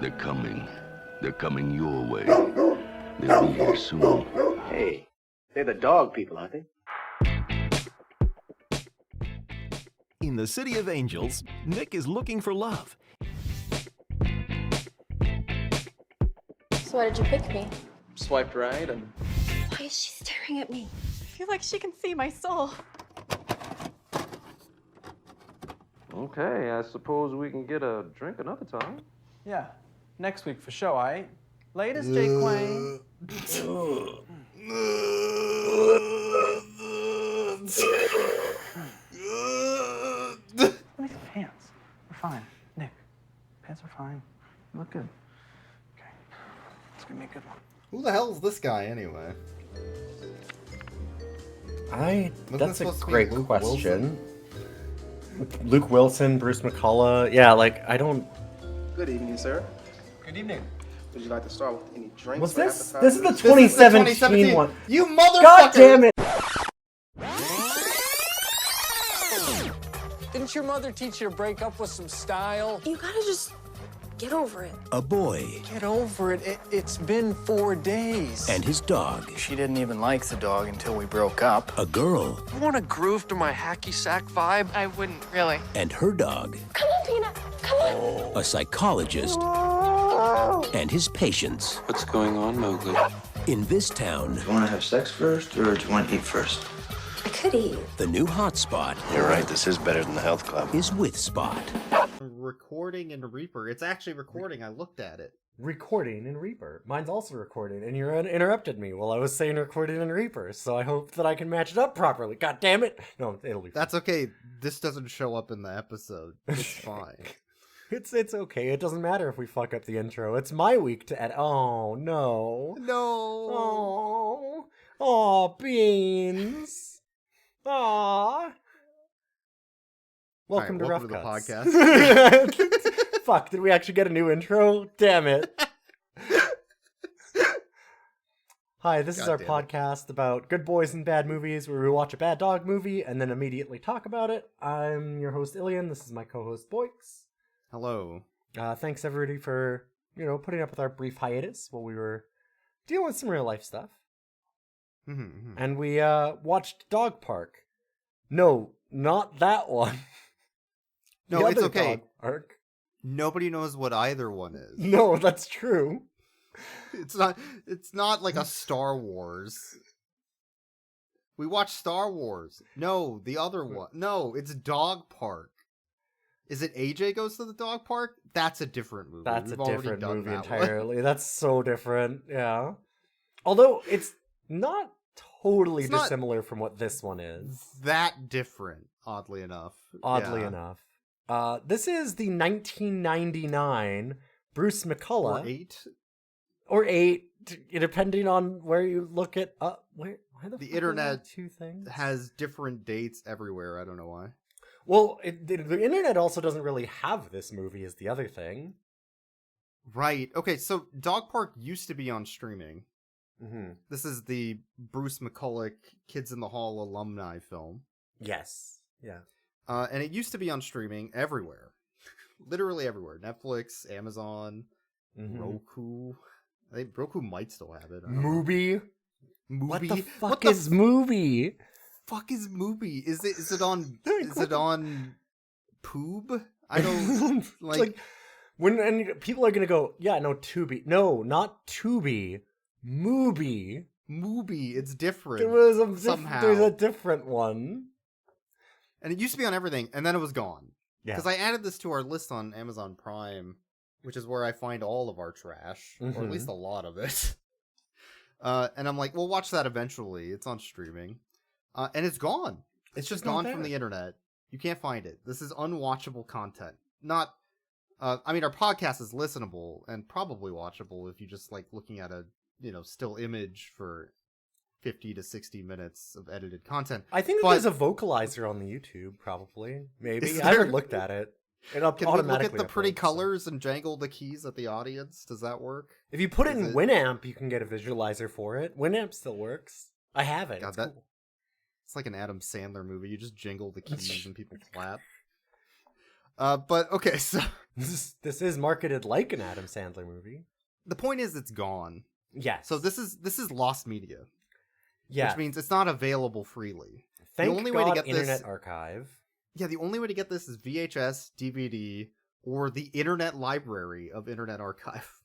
They're coming. They're coming your way. They'll be here soon. Hey, they're the dog people, aren't they? In the City of Angels, Nick is looking for love. So why did you pick me? Swiped right and... Why is she staring at me? I feel like she can see my soul. Okay, I suppose we can get a drink another time. Yeah, next week for sure, aight? Latest, Jake Quang. Let me see pants. We're fine. Nick, pants are fine. You look good. Okay, it's gonna be a good one. Who the hell is this guy anyway? That's a great question. Luke Wilson, Bruce McCullough. Yeah, like, I don't... Good evening, sir. Good evening. Would you like to start with any drinks? Was or this? appetizers? This is the 2017, 2017 one. You motherfucker! God damn it! Didn't your mother teach you to break up with some style? You gotta just get over it. A boy Get over it. It's been 4 days. and his dog. She didn't even like the dog until we broke up. A girl You want a groove to my hacky sack vibe? I wouldn't, really. and her dog. Come on, Peanut. Come on. A psychologist and his patients. What's going on, Mowgli? In this town, Do you want to have sex first, or do you want to eat first? I could eat. the new hotspot You're right, this is better than the health club. is with Spot. Recording in Reaper. It's actually recording. I looked at it. Recording in Reaper. Mine's also recording, and you interrupted me while I was saying recording in Reaper, so I hope that I can match it up properly. God damn it! No, it'll be fine. That's okay. This doesn't show up in the episode. It's fine. It's okay. It doesn't matter if we fuck up the intro. It's my week to edit. Oh, no. No. Oh, Beans. Aw. Welcome to Rough the Cuts. podcast. Fuck, did we actually get a new intro? Damn it. Hi, this is our podcast about good boys and bad movies where we watch a bad dog movie and then immediately talk about it. I'm your host, Ilian. This is my co-host, Boix. Hello. Thanks, everybody, for, putting up with our brief hiatus while we were dealing with some real life stuff. And we watched Dog Park. No, not that one. No, it's okay. Dog Park. Nobody knows what either one is. No, that's true. It's not like a Star Wars. We watched Star Wars. No, the other one. No, it's Dog Park. Is it AJ Goes to the Dog Park? That's a different movie. That's We've a already different done movie that entirely. That's so different, yeah. Although, it's not totally dissimilar from what this one is. That different, oddly enough. Oddly enough. This is the 1999 Bruce McCullough. Or 8, depending on where you look at. Where the internet two things? Has different dates everywhere. I don't know why. Well, the internet also doesn't really have this movie is the other thing. Right. Okay, so Dog Park used to be on streaming. Mm-hmm. This is the Bruce McCullough Kids in the Hall alumni film. Yes. Yeah. And it used to be on streaming everywhere. Literally everywhere. Netflix, Amazon, Roku. I think Roku might still have it. Mubi? Mubi? What the fuck is Mubi? Fuck is Mubi? Is it on Poob? I don't like when people are gonna go, yeah, no, Tubi. No, not Tubi. Mubi. Mubi, it's different. Somehow. There's a different one. And it used to be on everything, and then it was gone. Yeah. Because I added this to our list on Amazon Prime, which is where I find all of our trash, or at least a lot of it. And I'm like, we'll watch that eventually. It's on streaming. And it's gone. It's just gone from the internet. You can't find it. This is unwatchable content. Not, our podcast is listenable and probably watchable if you just like looking at a, still image for 50 to 60 minutes of edited content. I think there's a vocalizer on the YouTube, probably. Maybe. I haven't looked at it. Can we look at the pretty colors and jangle the keys at the audience? Does that work? If you put it in Winamp, you can get a visualizer for it. Winamp still works. I have it. God, cool. It's like an Adam Sandler movie. You just jingle the keys and people clap. But okay, so this is marketed like an Adam Sandler movie. The point is, it's gone. Yes. So this is lost media. Yeah. Which means it's not available freely. Thank the only God, way to get Internet this, Archive. Yeah, the only way to get this is VHS, DVD, or the Internet Library of Internet Archive.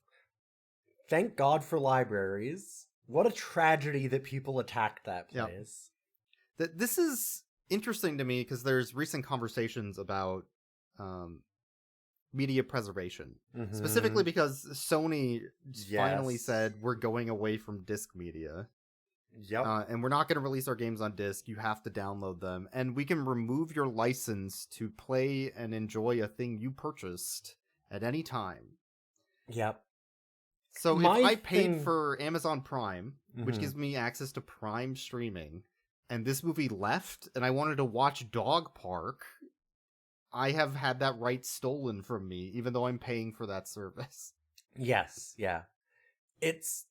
Thank God for libraries. What a tragedy that people attacked that place. This is interesting to me because there's recent conversations about media preservation. Mm-hmm. Specifically because Sony finally said we're going away from disc media. Yep. And we're not going to release our games on disc. You have to download them. And we can remove your license to play and enjoy a thing you purchased at any time. Yep. So if I paid for Amazon Prime, which gives me access to Prime streaming, and this movie left, and I wanted to watch Dog Park, I have had that right stolen from me, even though I'm paying for that service. Yes, yeah. It's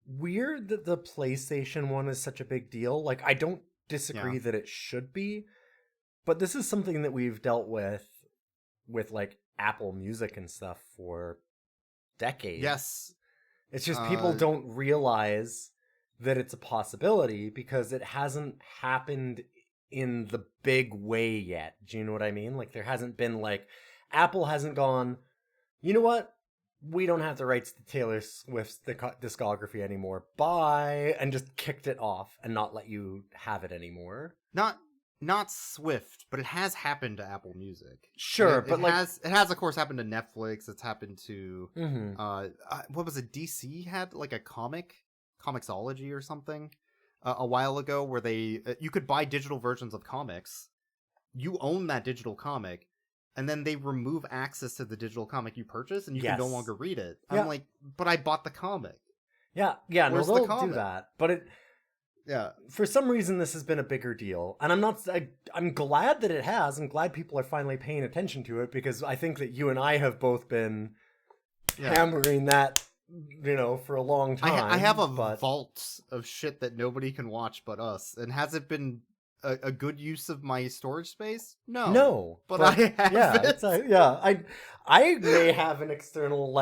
weird that the PlayStation one is such a big deal. Like, I don't disagree that it should be, but this is something that we've dealt with like Apple Music and stuff for decades. Yes. It's just people don't realize that it's a possibility because it hasn't happened in the big way yet. Do you know what I mean? Like, there hasn't been, like, Apple hasn't gone, you know what? We don't have the rights to Taylor Swift's discography anymore. Bye. And just kicked it off and not let you have it anymore. Not Swift, but it has happened to Apple Music. Sure, it has, of course, happened to Netflix. It's happened to what was it? DC had like a Comixology or something a while ago, where you could buy digital versions of comics. You own that digital comic, and then they remove access to the digital comic you purchased, and you can no longer read it. I'm like, but I bought the comic. Yeah, no, they'll do that, but it. Yeah. For some reason, this has been a bigger deal, and I'm glad that it has. I'm glad people are finally paying attention to it, because I think that you and I have both been hammering that, for a long time. I have a vault of shit that nobody can watch but us, and has it been a good use of my storage space? No, but I have it. I may have an external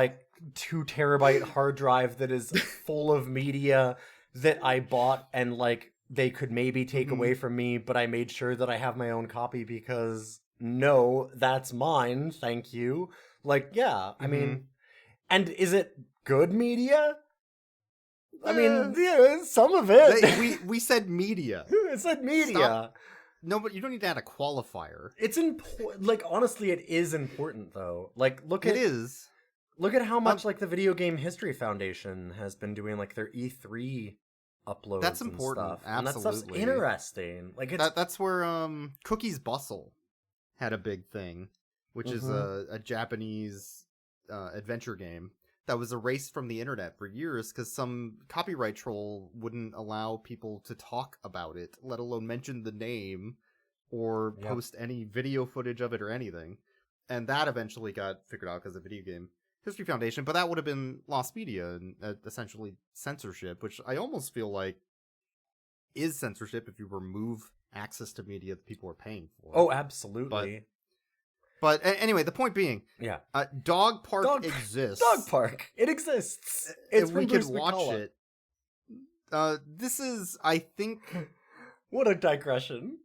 2 terabyte hard drive that is full of media that I bought, and they could maybe take away from me, but I made sure that I have my own copy because no, that's mine, thank you. I mean, and is it good media? I mean, yeah, some of it. We said media. It said media. Stop. No, but you don't need to add a qualifier. It's important. Honestly, it is important though. Look at how much the Video Game History Foundation has been doing their E3 uploads. That's important. And stuff. Absolutely. And that stuff's interesting. That's where Cookies Bustle had a big thing, which is a Japanese adventure game that was erased from the internet for years because some copyright troll wouldn't allow people to talk about it, let alone mention the name or post any video footage of it or anything. And that eventually got figured out because of Video Game History Foundation, but that would have been lost media and essentially censorship, which I almost feel like is censorship if you remove access to media that people are paying for. Oh, absolutely. But anyway, the point being, Dog Park exists. Dog Park, it exists. It's we could could watch it. This is, I think, what a digression.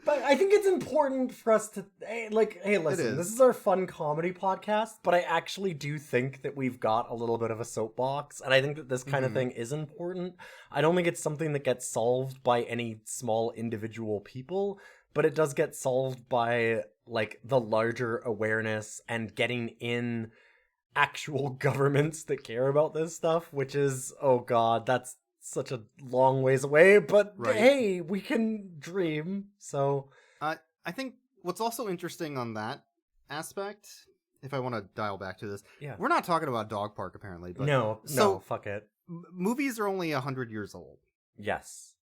But I think it's important for us to, hey, listen, this is our fun comedy podcast, but I actually do think that we've got a little bit of a soapbox, and I think that this kind of thing is important. I don't think it's something that gets solved by any small individual people, but it does get solved by, the larger awareness and getting in actual governments that care about this stuff, which is, oh god, that's such a long ways away, but hey, we can dream. So I think what's also interesting on that aspect, if I want to dial back to this, we're not talking about Dog Park apparently, but no, fuck it. Movies are only 100 years old. Yes.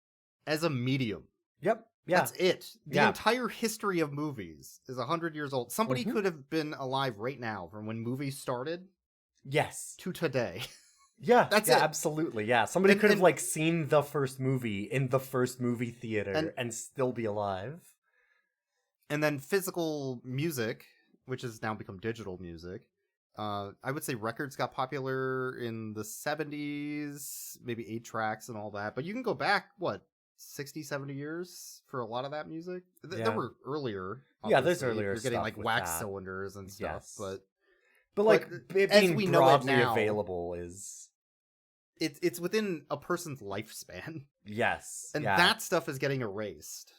As a medium. Yep. Yeah. That's it. The entire history of movies is 100 years old. Somebody could have been alive right now from when movies started. Yes. To today. Yeah, that's it. Absolutely. Yeah, somebody could have seen the first movie in the first movie theater and still be alive. And then physical music, which has now become digital music. I would say records got popular in the 70s, maybe 8-tracks and all that. But you can go back, 60, 70 years for a lot of that music? There were earlier. Yeah, there's obviously. earlier You're getting stuff like with wax that. cylinders and stuff. Yes. But like, it as being we know it broadly now, available is... It's within a person's lifespan. Yes. And that stuff is getting erased,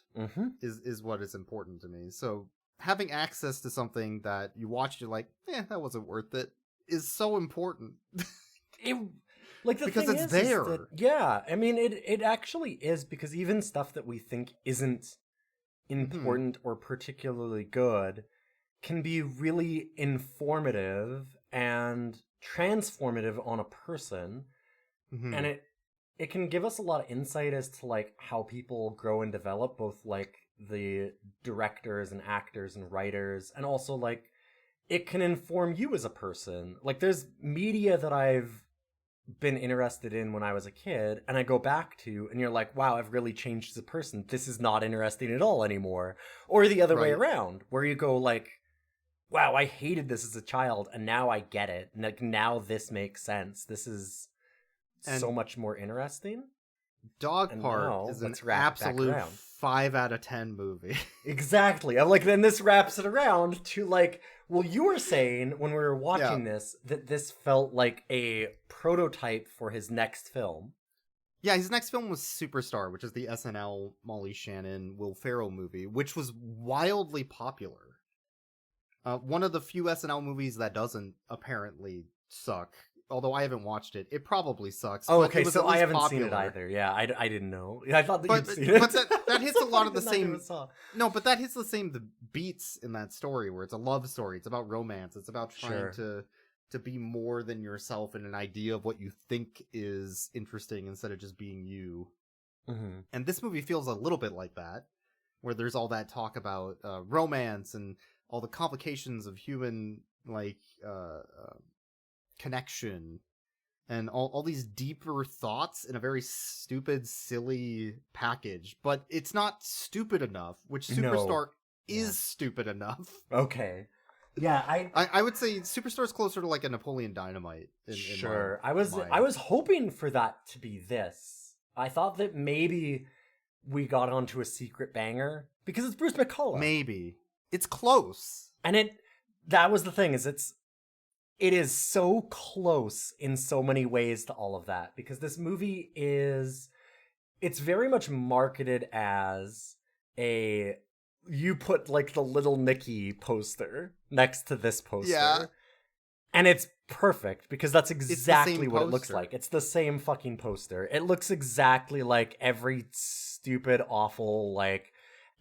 is what is important to me. So having access to something that you watched, you're like, that wasn't worth it, is so important. Because it's there. I mean, it actually is, because even stuff that we think isn't important or particularly good can be really informative and transformative on a person. And it can give us a lot of insight as to like how people grow and develop, both like the directors and actors and writers, and also like it can inform you as a person. Like there's media that I've been interested in when I was a kid and I go back to, and you're like, wow, I've really changed as a person. This is not interesting at all anymore. Or the other way around, where you go like, wow, I hated this as a child and now I get it. And like now this makes sense. This is so much more interesting. Dog Park is an absolute 5 out of 10 movie. Exactly. I'm like, then this wraps it around to like, well, you were saying when we were watching this that this felt like a prototype for his next film. Yeah, his next film was Superstar, which is the SNL Molly Shannon Will Ferrell movie, which was wildly popular. One of the few SNL movies that doesn't apparently suck. Although I haven't watched it, it probably sucks. Oh, okay, so I haven't seen it either. Yeah, I didn't know. I thought that you'd seen it. But that hits a lot of the same... No, but that hits the same beats in that story, where it's a love story. It's about romance. It's about trying to be more than yourself and an idea of what you think is interesting instead of just being you. And this movie feels a little bit like that, where there's all that talk about romance and all the complications of human, like... connection and all these deeper thoughts in a very stupid, silly package. But it's not stupid enough, which Superstar is stupid enough. Okay. Yeah, I would say Superstar is closer to like a Napoleon Dynamite. Sure. I was hoping for that to be this. I thought that maybe we got onto a secret banger because it's Bruce McCullough. Maybe. It's close. And that was the thing, is it is so close in so many ways to all of that, because this movie it's very much marketed as you put like the Little Nicky poster next to this poster. And it's perfect because that's exactly what it looks like. It's the same fucking poster. It looks exactly like every stupid, awful, like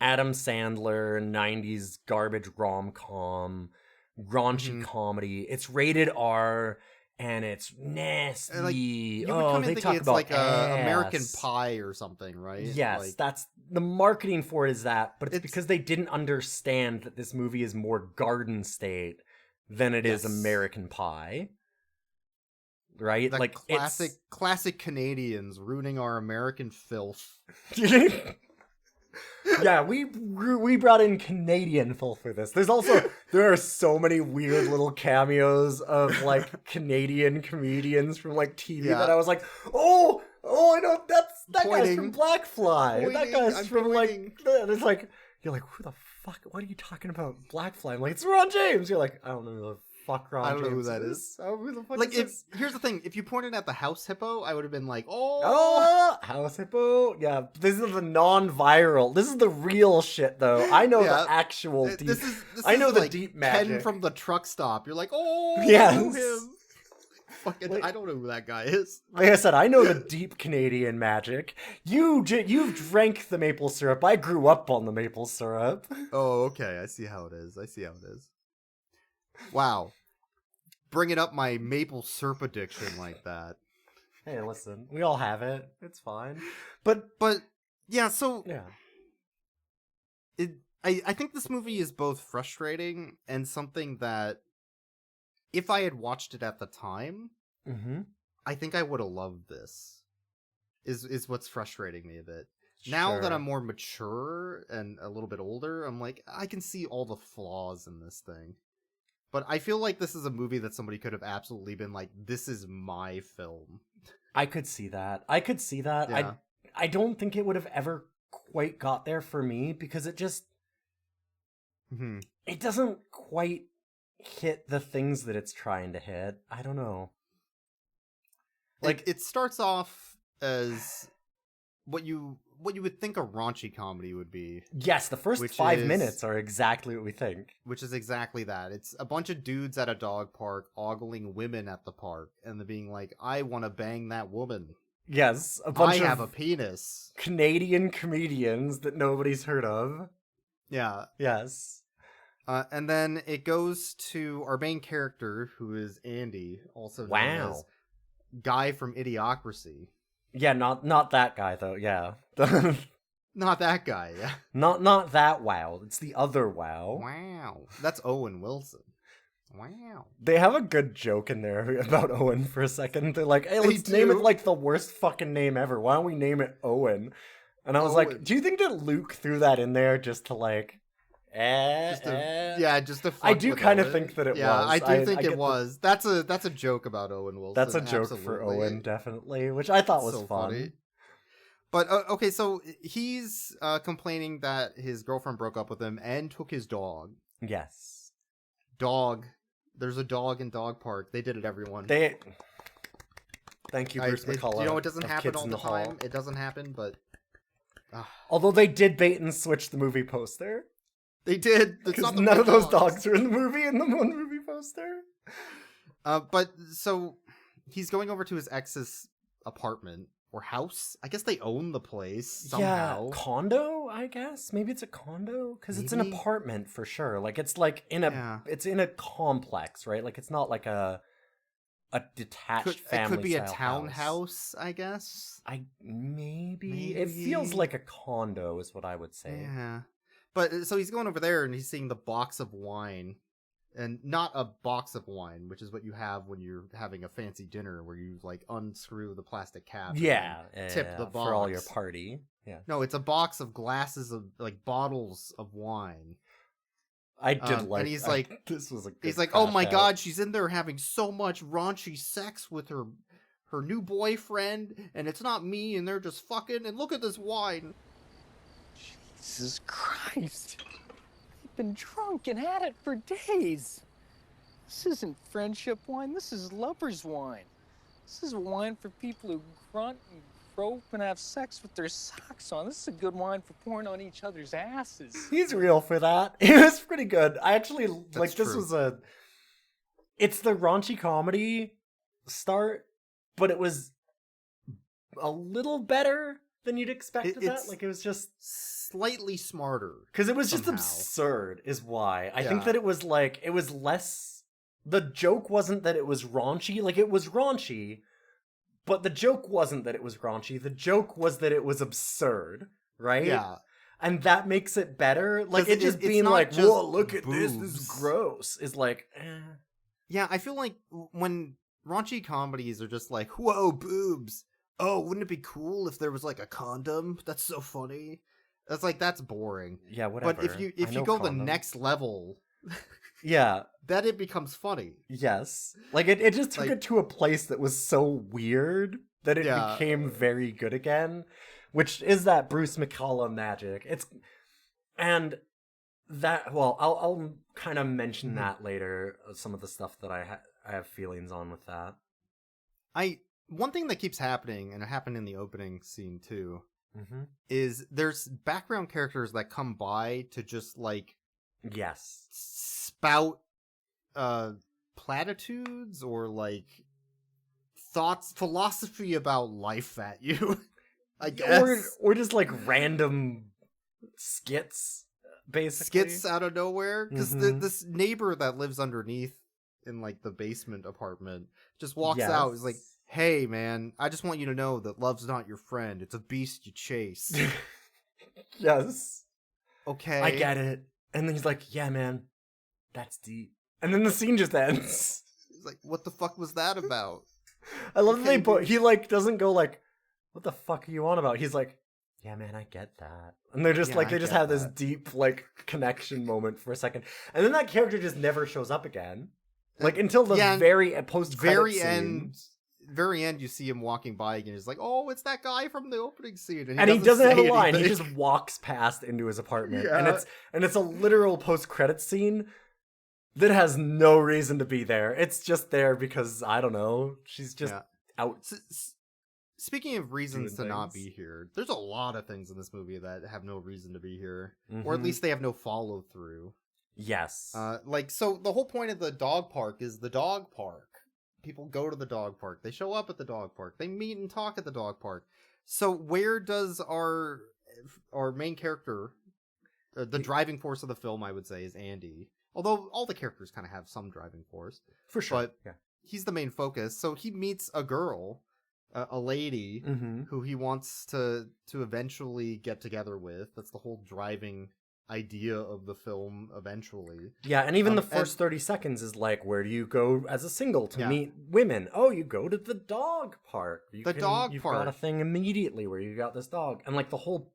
Adam Sandler 90s garbage rom-com raunchy comedy. It's rated R and it's nasty. And like, you would come in thinking it's like American Pie or something, right? Yes, that's the marketing for it is that, but it's because they didn't understand that this movie is more Garden State than it is American Pie. Right? That like classic Canadians ruining our American filth. Yeah, we brought in Canadian filth for this. There are so many weird little cameos of like Canadian comedians from like TV that I was like, oh, I know that guy's from Black Fly. That guy's from like, it's like, you're like, who the fuck? What are you talking about? Black Fly? I'm like, it's Ron James. You're like, I don't know who the fuck Ron James. I don't know who that is. Who the fuck like, is here's the thing: if you pointed at the House Hippo, I would have been like, House Hippo. Yeah, this is the non-viral. This is the real shit, though. I know the actual deep. I know the like deep magic. Ken from the truck stop. You're like, yes. I know him. Fucking, I don't know who that guy is. Like I said, I know the deep Canadian magic. You've drank the maple syrup. I grew up on the maple syrup. Oh, okay. I see how it is. Wow. Bringing up my maple syrup addiction like that. Hey, listen. We all have it. It's fine. But yeah, so... Yeah. I think this movie is both frustrating and something that if I had watched it at the time, I think I would have loved this. Is what's frustrating me a bit. Now that Sure. I'm more mature and a little bit older, I'm like, I can see all the flaws in this thing. But I feel like this is a movie that somebody could have absolutely been like, this is my film. I could see that. Yeah. I don't think it would have ever quite got there for me because it just it doesn't quite hit the things that it's trying to hit. I don't know. Like it starts off as what you would think a raunchy comedy would be. Yes, the first 5 minutes are exactly what we think. Which is exactly that. It's a bunch of dudes at a dog park ogling women at the park and they're being like, I want to bang that woman. Yes, a bunch I have a of penis. Canadian comedians that nobody's heard of. Yeah. Yes. And then it goes to our main character, who is Andy, also known as Guy from Idiocracy. Yeah, not that guy though. Yeah, not that guy. Yeah, not that Wow. It's the other Wow. Wow, that's Owen Wilson. Wow. They have a good joke in there about Owen for a second. They're like, "Hey, let's name it like the worst fucking name ever. Why don't we name it Owen?" And I was like, "Do you think that Luke threw that in there just to like?" Just to fuck I do with kind of Owen. think that it was. I do think it was. That's a joke about Owen Wilson. That's a joke for Owen, definitely, which I thought was so fun. Funny. But okay, so he's complaining that his girlfriend broke up with him and took his dog. Yes. Dog. There's a dog in Dog Park. They did it, everyone. Thank you, Bruce McCullough. You know, it doesn't happen all the Hall. time. It doesn't happen, but... Although they did bait and switch the movie poster. They did. Because none of those dogs are in the movie in the one movie poster. But, so, he's going over to his ex's apartment. Or house? I guess they own the place somehow. Yeah, condo, I guess. Maybe it's a condo because it's an apartment for sure. Like it's like it's in a complex, right? Like it's not like a detached family. It could be a house. townhouse, I guess. Maybe it feels like a condo is what I would say. Yeah, but so he's going over there and he's seeing the box of wine. And not a box of wine, which is what you have when you're having a fancy dinner where you like unscrew the plastic cap. Tip the box. For all your party. Yeah. No, it's a box of glasses of like bottles of wine. I did and he's like, this was a good he's like, oh my god, she's in there having so much raunchy sex with her new boyfriend, and it's not me, and they're just fucking, and look at this wine. Jesus Christ. Been drunk and had it for days. This isn't friendship wine, this is lover's wine. This is wine for people who grunt and grope and have sex with their socks on. This is a good wine for pouring on each other's asses. He's real for that. It was pretty good. I actually this was it's the raunchy comedy start, but it was a little better than you'd expect of that. Like it was just slightly smarter because it was just absurd is why I think that it was less. The joke wasn't that it was raunchy. Like it was raunchy, but the joke wasn't that it was raunchy. The joke was that it was absurd, right? Yeah. And that makes it better. Like it just being like, whoa, look at this is gross is like Yeah, I feel like when raunchy comedies are just like, whoa, boobs. Oh, wouldn't it be cool if there was like a condom? That's so funny. That's like, that's boring. Yeah, whatever. But if you go the next level, yeah, then it becomes funny. Yes. Like it just took it to a place that was so weird that it became very good again, which is that Bruce McCullough magic. And that, well, I'll kind of mention that later, some of the stuff that I have feelings on with that. One thing that keeps happening, and it happened in the opening scene too, is there's background characters that come by to just like spout platitudes or like thoughts, philosophy about life at you. I guess, or just like random skits, basically skits out of nowhere. Because this neighbor that lives underneath in like the basement apartment just walks out. Is like, hey man, I just want you to know that love's not your friend. It's a beast you chase. Yes. Okay. I get it. And then he's like, yeah, man, that's deep. And then the scene just ends. He's like, what the fuck was that about? I love that he like doesn't go like, what the fuck are you on about? He's like, yeah, man, I get that. And they're just Yeah, like, I they just get have this that. deep, like, connection moment for a second. And then that character just never shows up again. Like, until the Yeah, very post-credit very scene. very end, you see him walking by again. He's like, "Oh, it's that guy from the opening scene," And he doesn't have a say line. He anything. just walks past into his apartment. Yeah. And it's a literal post-credit scene that has no reason to be there. It's just there because, I don't know, she's just out. Speaking of reasons to doing not things. be here, there's a lot of things in this movie that have no reason to be here, Mm-hmm. or at least they have no follow through. Yes. So the whole point of the dog park is the dog park. People go to the dog park. They show up at the dog park. They meet and talk at the dog park. So where does our main character, the driving force of the film, I would say, is Andy. Although all the characters kind of have some driving force. For sure. But yeah. he's the main focus. So he meets a girl, a lady, Mm-hmm. who he wants to eventually get together with. That's the whole driving idea of the film eventually. Yeah, and even the first 30 seconds is like, where do you go as a single to meet women? Oh, you go to the dog park. You've got a thing immediately where you got this dog. And like the whole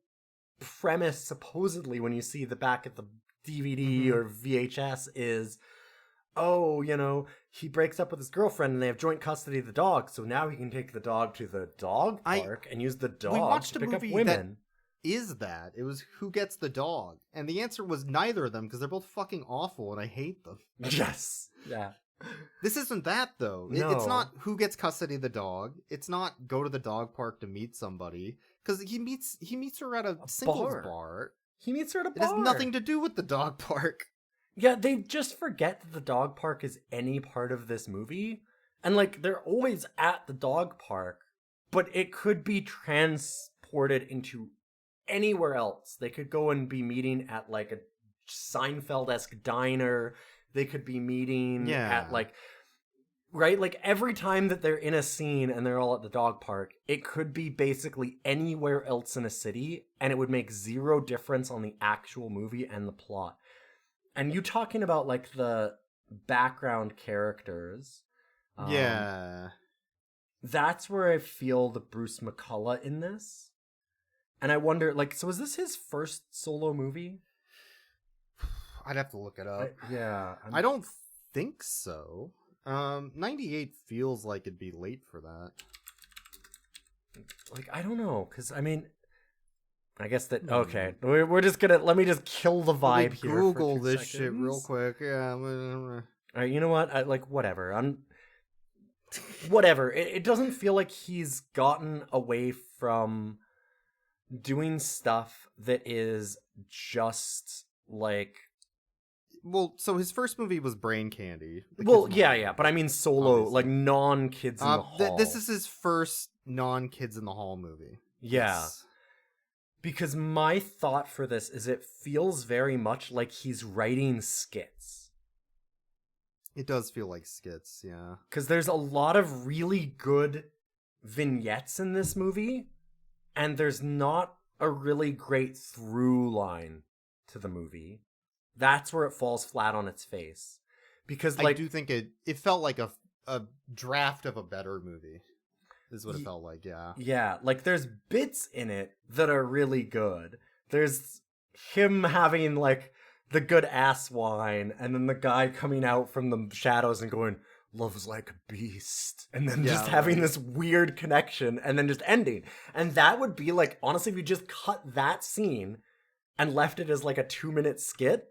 premise, supposedly, when you see the back at the DVD or VHS is, oh, you know, he breaks up with his girlfriend and they have joint custody of the dog, so now he can take the dog to the dog park and use the dog to pick up women. That it was who gets the dog, and the answer was neither of them because they're both fucking awful and I hate them. Yes. Yeah. This isn't that though. No. It's not who gets custody of the dog. It's not go to the dog park to meet somebody, because he meets her at a singles bar. He meets her at a It bar. has nothing to do with the dog park. Yeah, they just forget that the dog park is any part of this movie. And, like, they're always at the dog park, but it could be transported into anywhere else. They could go and be meeting at, like, a Seinfeld-esque diner. They could be meeting at, like... Right? Like, every time that they're in a scene and they're all at the dog park, it could be basically anywhere else in a city, and it would make zero difference on the actual movie and the plot. And you talking about, like, the background characters. That's where I feel the Bruce McCullough in this. And I wonder, like, so is this his first solo movie? I'd have to look it up. I don't think so. 98 feels like it'd be late for that. Like, I don't know, because, I mean... I guess that, okay, we're just gonna, let me just kill the vibe here. Google this shit real quick. Yeah. Alright, you know what? Whatever. Whatever. It doesn't feel like he's gotten away from doing stuff that is just, like... Well, so his first movie was Brain Candy. Yeah, but I mean solo, obviously. Like non-Kids in the Hall. This is his first non-Kids in the Hall movie. Yeah. Because my thought for this is it feels very much like he's writing skits. It does feel like skits, yeah. Because there's a lot of really good vignettes in this movie, and there's not a really great through line to the movie. That's where it falls flat on its face. Because, like, I do think it felt like a draft of a better movie. Is what it felt like, yeah. Yeah, like there's bits in it that are really good. There's him having like the good ass wine, and then the guy coming out from the shadows and going, "Love's like a beast," and then just having this weird connection, and then just ending. And that would be like, honestly, if you just cut that scene and left it as like a 2-minute skit,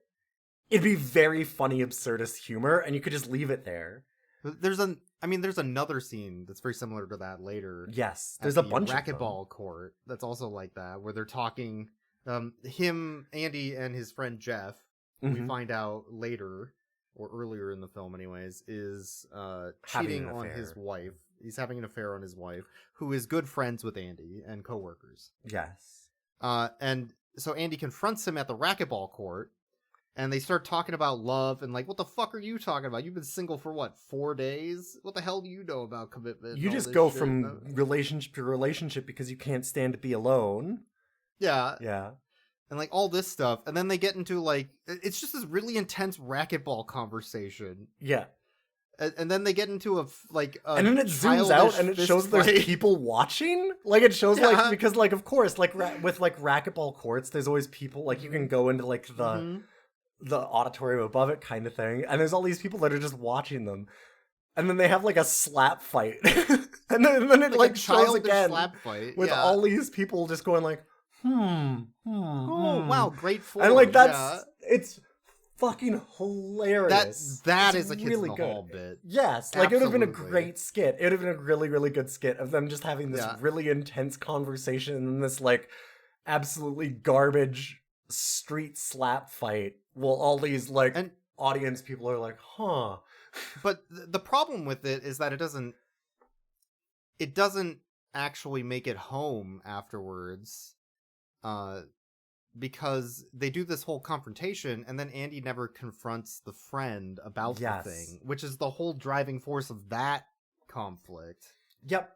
it'd be very funny, absurdist humor, and you could just leave it there. There's another scene that's very similar to that later. Yes, there's a bunch of racquetball court that's also like that, where they're talking. Him, Andy, and his friend Jeff, who we find out later or earlier in the film, anyways, is cheating on his wife. He's having an affair on his wife, who is good friends with Andy and coworkers. Yes, and so Andy confronts him at the racquetball court. And they start talking about love and like, what the fuck are you talking about? You've been single for what, 4 days? What the hell do you know about commitment? You just go from relationship to relationship because you can't stand to be alone. Yeah. Yeah. And like all this stuff. And then they get into like, it's just this really intense racquetball conversation. Yeah. And then they get into a and then it zooms out and it shows there's people watching. Like it shows like because like of course like with like racquetball courts, there's always people like you can go into like the auditorium above it kind of thing, and there's all these people that are just watching them, and then they have like a slap fight, and then it like shows again slap fight with all these people just going like oh wow, great form. and like that's it's fucking hilarious. That it's is a Kids really in the good. Hall bit. Yes, like it would have been a Absolutely. great skit. It would have been a really, really good skit of them just having this really intense conversation and this like absolutely garbage street slap fight while all these like audience people are like, huh. But the problem with it is that it doesn't actually make it home afterwards. Because they do this whole confrontation and then Andy never confronts the friend about the thing, which is the whole driving force of that conflict. Yep.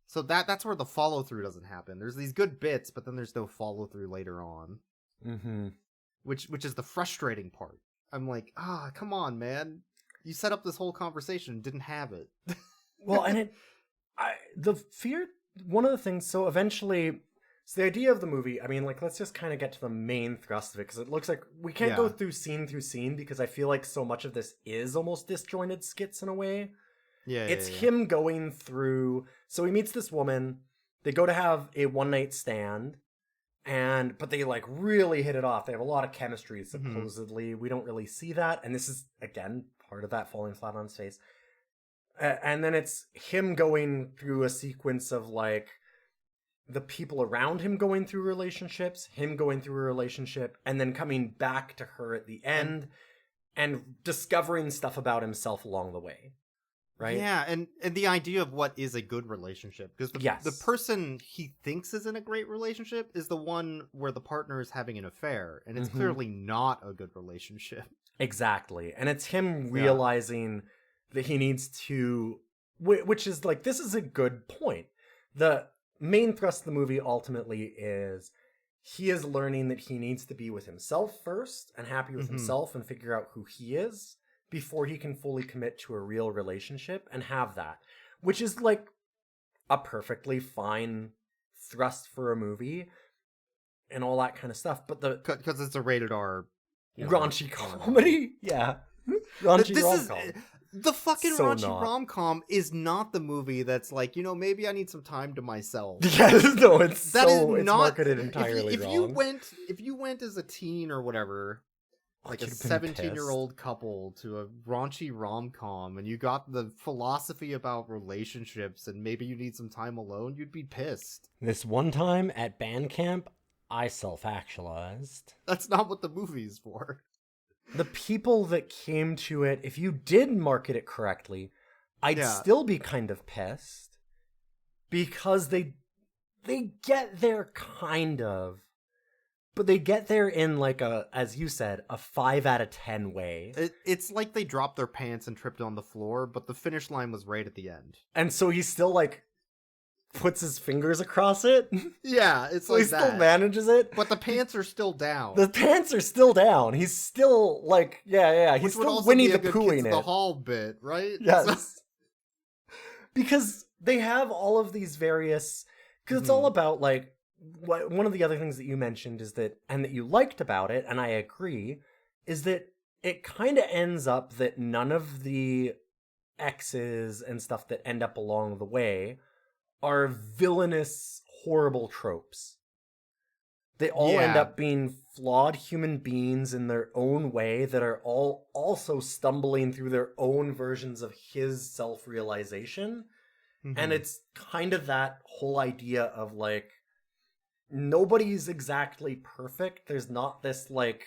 So that's where the follow through doesn't happen. There's these good bits, but then there's no follow through later on. Mm-hmm. Which is the frustrating part. I'm like, come on, man. You set up this whole conversation and didn't have it. Well, and one of the things, so eventually, so the idea of the movie, I mean, like, let's just kind of get to the main thrust of it, because it looks like we can't go through scene, because I feel like so much of this is almost disjointed skits in a way. It's him going through, so he meets this woman, they go to have a one-night stand, but they, like, really hit it off. They have a lot of chemistry, supposedly. We don't really see that, and this is, again, part of that falling flat on his face. And then it's him going through a sequence of, like, the people around him going through relationships, him going through a relationship, and then coming back to her at the end and discovering stuff about himself along the way. Right? Yeah, and the idea of what is a good relationship. Because the person he thinks is in a great relationship is the one where the partner is having an affair. And it's clearly not a good relationship. Exactly. And it's him realizing that he needs to... Which is like, this is a good point. The main thrust of the movie ultimately is he is learning that he needs to be with himself first and happy with himself and figure out who he is before he can fully commit to a real relationship and have that, which is like a perfectly fine thrust for a movie and all that kind of stuff. But because it's a rated R raunchy comedy, raunchy rom-com. The fucking So raunchy not. rom-com is not the movie that's like, maybe I need some time to myself. Yes, no, it's not marketed entirely if wrong. If you went as a teen or whatever, like a you'd have been 17-year-old couple to a raunchy rom-com, and you got the philosophy about relationships and maybe you need some time alone, you'd be pissed. This one time at band camp, I self-actualized. That's not what the movie's for. The people that came to it, if you did market it correctly, I'd still be kind of pissed. Because they get there kind of, but they get there in like as you said, a 5 out of 10 way. It's like they dropped their pants and tripped on the floor, but the finish line was right at the end. And so he still like puts his fingers across it. Yeah, it's so like he still manages it. But the pants are still down. The pants are still down. He's still like, he's Which would still also Winnie be a the good Poohing Kids in it. the Hall bit, right? Yes. Because they have all of these various, because it's all about like, one of the other things that you mentioned is that, and that you liked about it, and I agree, is that it kind of ends up that none of the exes and stuff that end up along the way are villainous, horrible tropes. They all end up being flawed human beings in their own way that are all also stumbling through their own versions of his self-realization. And it's kind of that whole idea of like, nobody's exactly perfect. There's not this like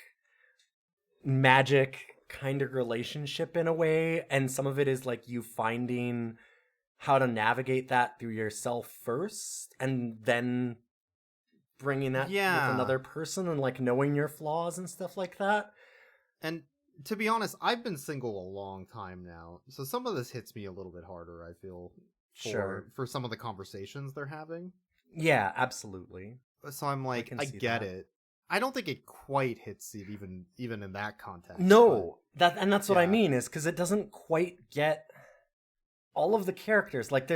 magic kind of relationship in a way. And some of it is like you finding how to navigate that through yourself first and then bringing that with another person and like knowing your flaws and stuff like that. And to be honest, I've been single a long time now, so some of this hits me a little bit harder, I feel, for some of the conversations they're having. Yeah, absolutely. So I'm like, I get it. I don't think it quite hits it even in that context. No, that's what I yeah. mean, is because it doesn't quite get all of the characters. Like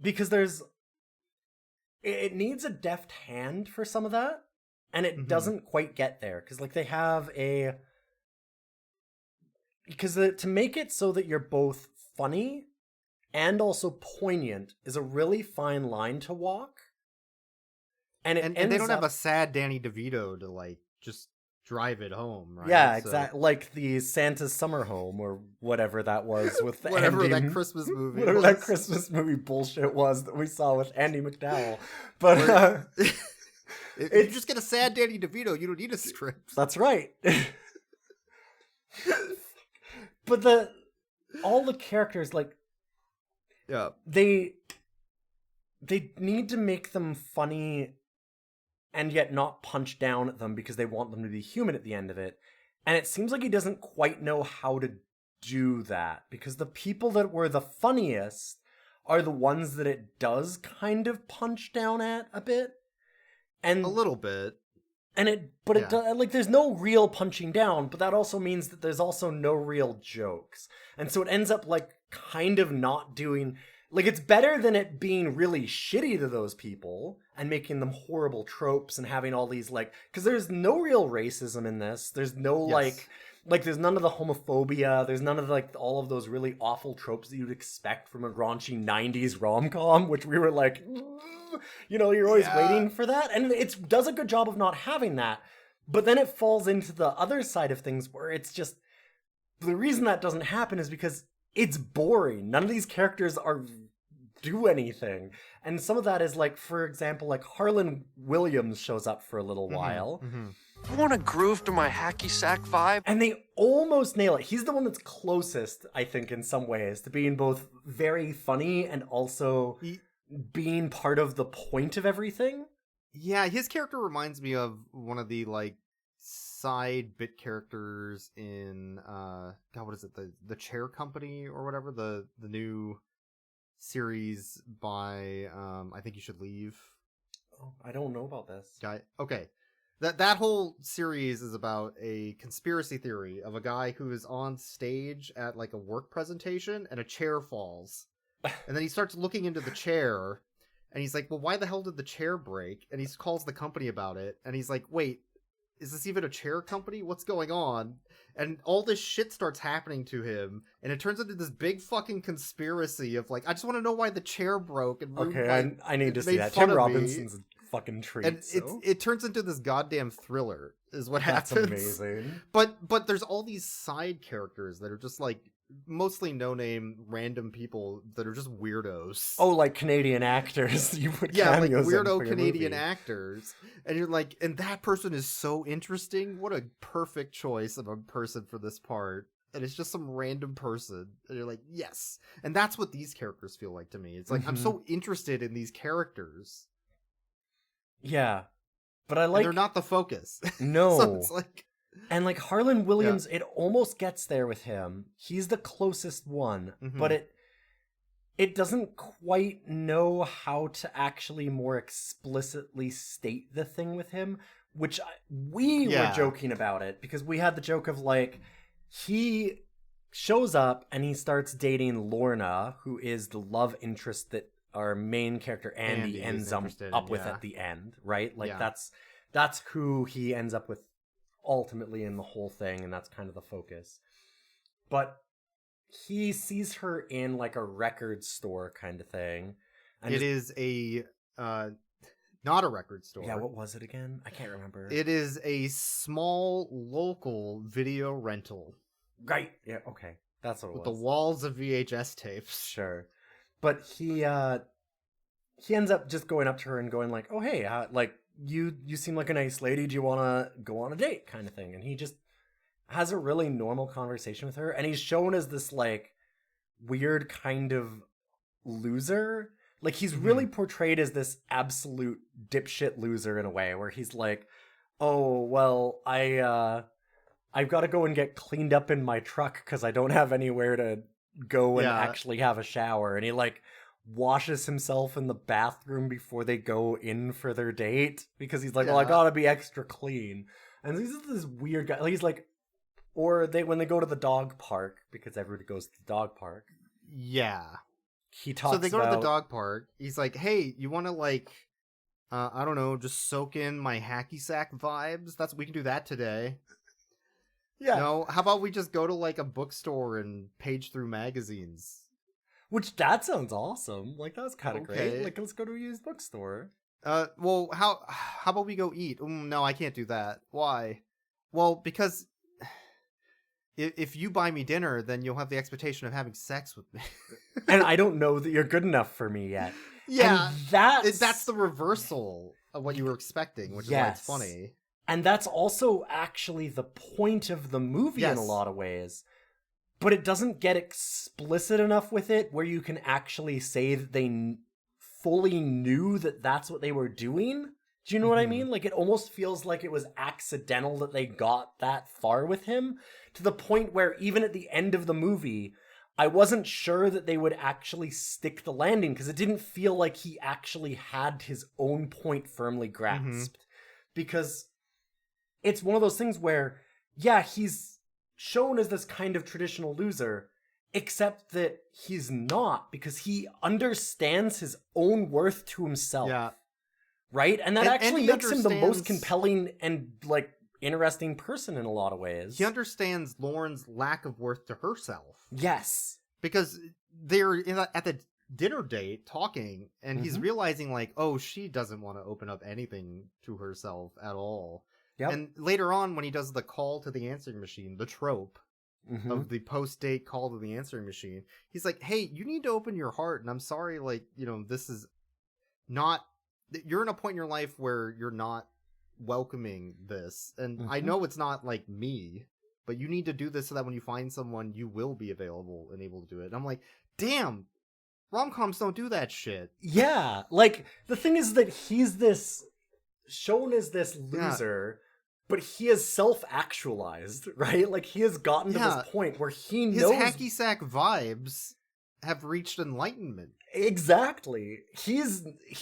because it needs a deft hand for some of that, and it doesn't quite get there because like they have to make it so that you're both funny and also poignant is a really fine line to walk. And they don't have a sad Danny DeVito to like just drive it home, right? Yeah, exactly. Like the Santa's Summer Home or whatever that was with whatever Andy, that Christmas movie, whatever that Christmas movie bullshit was that we saw with Andy McDowell. But if you just get a sad Danny DeVito, you don't need a script. That's right. But all the characters, like, yeah, they need to make them funny and yet not punch down at them because they want them to be human at the end of it. And it seems like he doesn't quite know how to do that because the people that were the funniest are the ones that it does kind of punch down at a bit. And a little bit. And it like there's no real punching down, but that also means that there's also no real jokes. And so it ends up like kind of not doing, like it's better than it being really shitty to those people and making them horrible tropes and having all these like, because there's no real racism in this. There's no like there's none of the homophobia. There's none of like all of those really awful tropes that you'd expect from a raunchy 90s rom-com, which we were like, you know, you're always waiting for that. And it does a good job of not having that. But then it falls into the other side of things where it's just, the reason that doesn't happen is because it's boring. None of these characters do anything. And some of that is like, for example, like Harlan Williams shows up for a little while. I want a groove to my hacky sack vibe. And they almost nail it. He's the one that's closest, I think, in some ways, to being both very funny and also being part of the point of everything. Yeah, his character reminds me of one of the like side bit characters in what is it, the Chair Company or whatever, the new series by I Think You Should Leave. Oh, I don't know about this guy. Okay, that whole series is about a conspiracy theory of a guy who is on stage at like a work presentation and a chair falls, and then he starts looking into the chair and he's like, well, why the hell did the chair break? And he calls the company about it and he's like, wait, is this even a chair company? What's going on? And all this shit starts happening to him, and it turns into this big fucking conspiracy of like, I just want to know why the chair broke. And I need to see that. Tim Robinson's a fucking treat. And it turns into this goddamn thriller, is what happens. That's amazing. But there's all these side characters that are just like mostly no-name random people that are just weirdos. Oh, like Canadian actors. You put like cameos weirdo in Canadian actors, and you're like, and that person is so interesting. What a perfect choice of a person for this part. And it's just some random person, and you're like, yes. And that's what these characters feel like to me. It's like I'm so interested in these characters. Yeah, but I like, and they're not the focus. No, so it's like. And like Harlan Williams, it almost gets there with him. He's the closest one, but it doesn't quite know how to actually more explicitly state the thing with him, which we were joking about it because we had the joke of like, he shows up and he starts dating Lorna, who is the love interest that our main character Andy ends up with at the end, right? Like that's who he ends up with ultimately in the whole thing, and that's kind of the focus. But he sees her in like a record store kind of thing, and it is a not a record store. Yeah, what was it again? I can't remember. It is a small local video rental. Right. Yeah, okay. That's what it was. With the walls of VHS tapes. Sure. But he ends up just going up to her and going like, oh hey, like you seem like a nice lady, do you want to go on a date kind of thing? And he just has a really normal conversation with her, and he's shown as this like weird kind of loser. Like he's really portrayed as this absolute dipshit loser in a way where he's like, oh well, I've got to go and get cleaned up in my truck because I don't have anywhere to go and actually have a shower. And he like washes himself in the bathroom before they go in for their date because he's like, well, I gotta be extra clean. And he's this weird guy. He's like, or when they go to the dog park, because everybody goes to the dog park. Yeah. He talks So they go about, to the dog park. He's like, hey, you want to like, I don't know, just soak in my hacky sack vibes? We can do that today. Yeah. No, how about we just go to like a bookstore and page through magazines? Which, that sounds awesome. Like, that was kind of Okay. great. Like, let's go to a used bookstore. Well, how about we go eat? No, I can't do that. Why? Well, because if you buy me dinner, then you'll have the expectation of having sex with me. And I don't know that you're good enough for me yet. Yeah, and that's the reversal of what you were expecting, which is why it's funny. And that's also actually the point of the movie in a lot of ways. But it doesn't get explicit enough with it where you can actually say that they fully knew that that's what they were doing. Do you know what I mean? Like, it almost feels like it was accidental that they got that far with him, to the point where even at the end of the movie, I wasn't sure that they would actually stick the landing, because it didn't feel like he actually had his own point firmly grasped. Because it's one of those things where, yeah, he's shown as this kind of traditional loser, except that he's not, because he understands his own worth to himself. Yeah. Right? And that actually he makes him the most understands- compelling and, like, interesting person in a lot of ways. He understands Lauren's lack of worth to herself. Yes. Because they're at the dinner date talking, and he's realizing, like, oh, she doesn't want to open up anything to herself at all. Yep. And later on, when he does the call to the answering machine, the trope of the post-date call to the answering machine, he's like, hey, you need to open your heart, and I'm sorry, like, you know, this is not... You're in a point in your life where you're not welcoming this, and I know it's not, like, me, but you need to do this so that when you find someone, you will be available and able to do it. And I'm like, damn, rom-coms don't do that shit. Yeah, like, the thing is that he's shown as this loser, but he is self-actualized, right? Like, he has gotten to this point where he knows... His hacky sack vibes have reached enlightenment. Exactly. He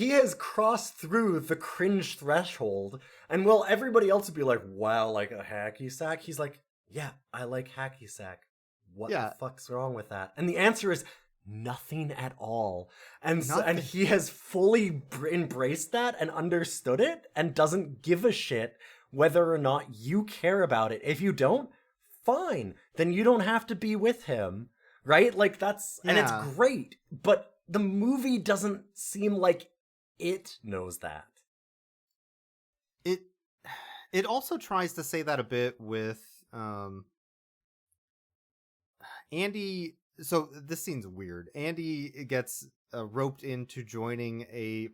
has crossed through the cringe threshold, and while everybody else would be like, wow, like a hacky sack, he's like, yeah, I like hacky sack. What the fuck's wrong with that? And the answer is nothing at all. And and he has fully embraced that and understood it and doesn't give a shit whether or not you care about it. If you don't, fine. Then you don't have to be with him. Right? Like, that's... And it's great. But the movie doesn't seem like it knows that. It also tries to say that a bit with Andy. So this scene's weird. Andy gets roped into joining a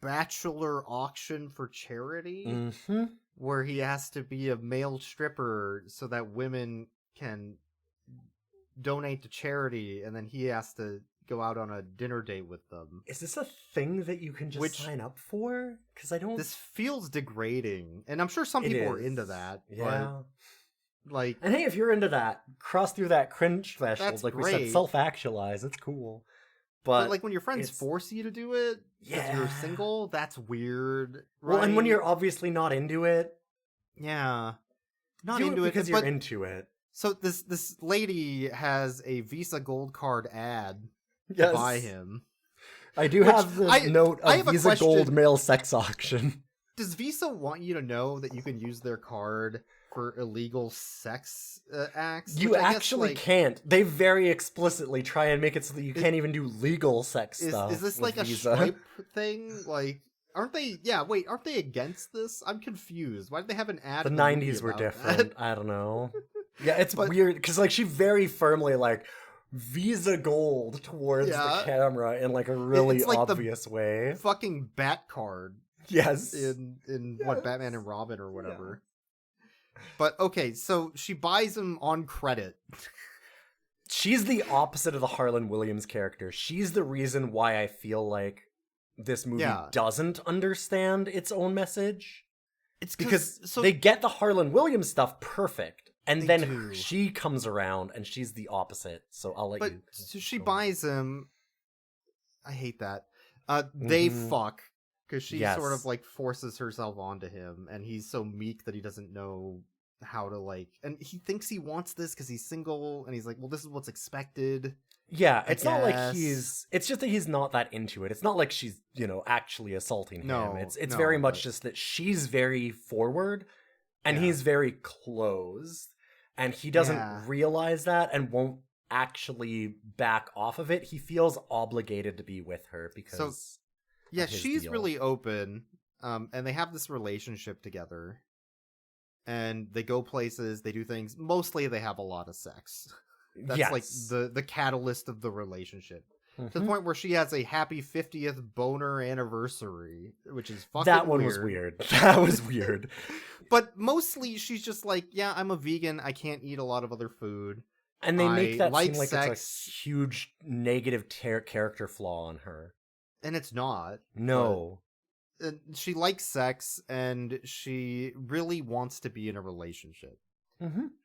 bachelor auction for charity, where he has to be a male stripper so that women can donate to charity, and then he has to go out on a dinner date with them. Is this a thing that you can just sign up for? Because I don't... This feels degrading, and I'm sure some people are into that. Yeah. But, like... And hey, if you're into that, cross through that cringe threshold. That's like we great. said, self-actualize. It's cool. But like, when your friends force you to do it, if you're single, that's weird. Right? Well, and when you're obviously not into it... Yeah. Not do into it because it, you're but... into it. So this lady has a Visa Gold Card ad Yes. by him. I do have the note of Visa Gold mail sex auction. Does Visa want you to know that you can use their card for illegal sex acts? You actually can't. They very explicitly try and make it so that you can't even do legal sex stuff. Is this with like Visa. a Stripe thing? Like, aren't they? Yeah, wait, aren't they against this? I'm confused. Why did they have an ad? The in the movie 90s were about different. that? I don't know. Yeah, it's weird because like she very firmly like Visa Gold towards the camera in like a really It's like obvious the way. Fucking Bat card. Yes. In what, Batman and Robin or whatever. Yeah. But okay, so she buys him on credit. She's the opposite of the Harlan Williams character. She's the reason why I feel like this movie doesn't understand its own message. It's because they get the Harlan Williams stuff perfect, and then she comes around and she's the opposite. So I'll let you. So she buys him. I hate that. They fuck because she sort of like forces herself onto him, and he's so meek that he doesn't know how to like, and he thinks he wants this because he's single, and he's like, well, this is what's expected. Yeah, it's not like it's just that he's not that into it. It's not like she's, actually assaulting him. It's very much just that she's very forward and he's very closed, and he doesn't realize that and won't actually back off of it. He feels obligated to be with her because she's deal. really open, and they have this relationship together, and they go places, they do things. Mostly they have a lot of sex. That's like the catalyst of the relationship. To the point where she has a happy 50th boner anniversary, which is fucking That one was weird. That was weird. But mostly she's just like, yeah, I'm a vegan. I can't eat a lot of other food. And they make that seem like sex. it's a huge negative character flaw on her. And it's not. No. She likes sex, and she really wants to be in a relationship.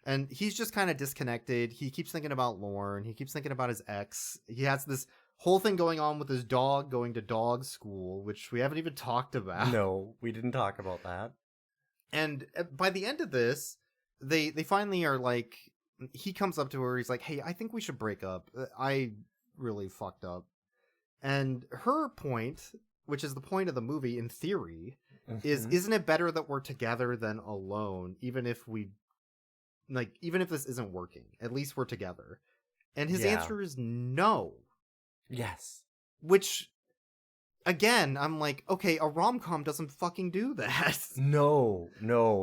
And he's just kind of disconnected. He keeps thinking about Lorne. He keeps thinking about his ex. He has this whole thing going on with his dog going to dog school, which we haven't even talked about. No, we didn't talk about that. And by the end of this, they finally are like, he comes up to her. He's like, hey, I think we should break up. I really fucked up. And her point, which is the point of the movie in theory, is, isn't it better that we're together than alone, even if this isn't working? At least we're together. And his answer is no. Yes. Which, again, I'm like, okay, a rom-com doesn't fucking do that. No.